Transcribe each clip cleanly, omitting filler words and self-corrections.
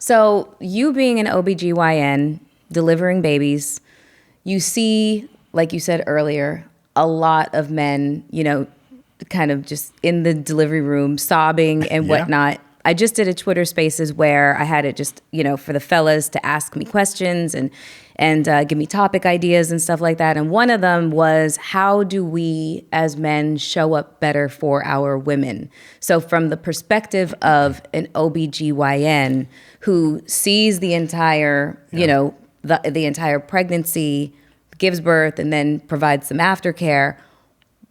So you being an OBGYN, delivering babies, you see, like you said earlier, a lot of men, kind of just in the delivery room sobbing and whatnot. I just did a Twitter Spaces where I had it just, for the fellas to ask me questions and give me topic ideas and stuff like that. And one of them was, how do we as men show up better for our women? So from the perspective of an OBGYN who sees the entire, the entire pregnancy, gives birth, and then provides some aftercare,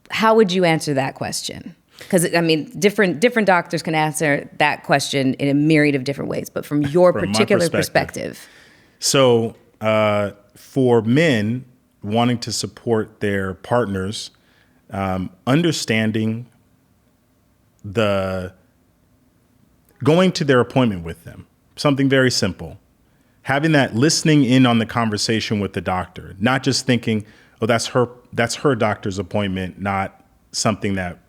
how would you answer that question? Because, different doctors can answer that question in a myriad of different ways, but from your particular perspective. So for men wanting to support their partners, understanding going to their appointment with them, something very simple. Having that listening in on the conversation with the doctor, not just thinking, oh, that's her doctor's appointment, not something that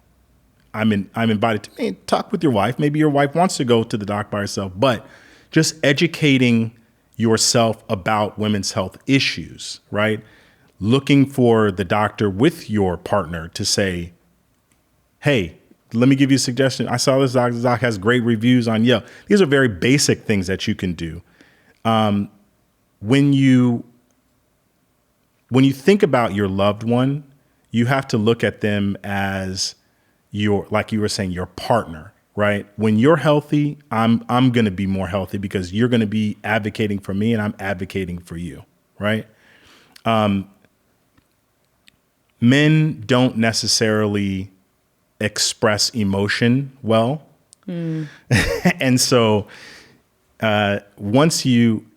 I'm invited to talk with your wife. Maybe your wife wants to go to the doc by herself, but just educating yourself about women's health issues, right? Looking for the doctor with your partner to say, hey, let me give you a suggestion. I saw this doc. This doc has great reviews on Yelp. These are very basic things that you can do. When you think about your loved one, you have to look at them as like you were saying, your partner, right? When you're healthy, I'm going to be more healthy because you're going to be advocating for me and I'm advocating for you, right? Men don't necessarily express emotion well. And so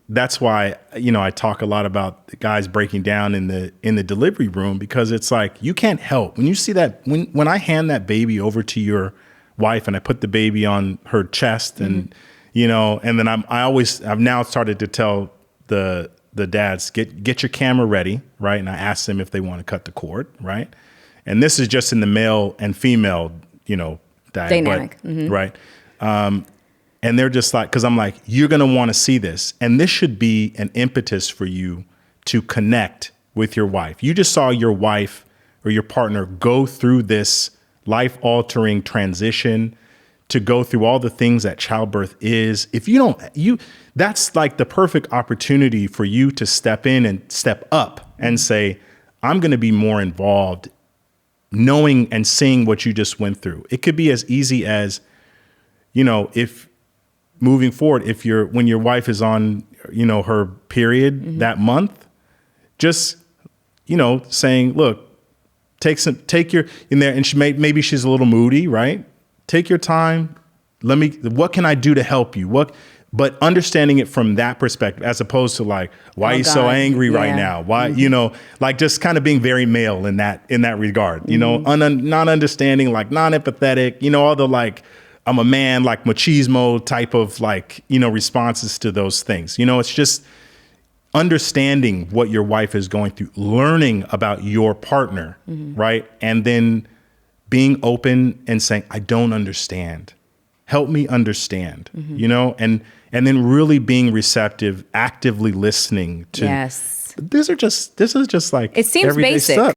that's why, I talk a lot about the guys breaking down in the delivery room, because it's like, you can't help when you see that, when I hand that baby over to your wife and I put the baby on her chest and, and then I've now started to tell the dads, get your camera ready. Right. And I ask them if they want to cut the cord. Right. And this is just in the male and female, dynamic. Right. And they're just like, because I'm like, you're going to want to see this. And this should be an impetus for you to connect with your wife. You just saw your wife or your partner go through this life-altering transition, to go through all the things that childbirth is. If that's like the perfect opportunity for you to step in and step up and say, I'm going to be more involved, knowing and seeing what you just went through. It could be as easy as, if moving forward, when your wife is on, her period that month, just, saying, look, take your in there, and maybe she's a little moody, right? Take your time. What can I do to help you? But understanding it from that perspective, as opposed to like, why are you so angry right now? Why, like just kind of being very male in that regard, not understanding, like non-empathetic, all the like, I'm a man, like machismo type of like, responses to those things. It's just understanding what your wife is going through, learning about your partner, right? And then being open and saying, I don't understand. Help me understand, and then really being receptive, actively listening to. Yes. This is just like it seems everyday basic. stuff.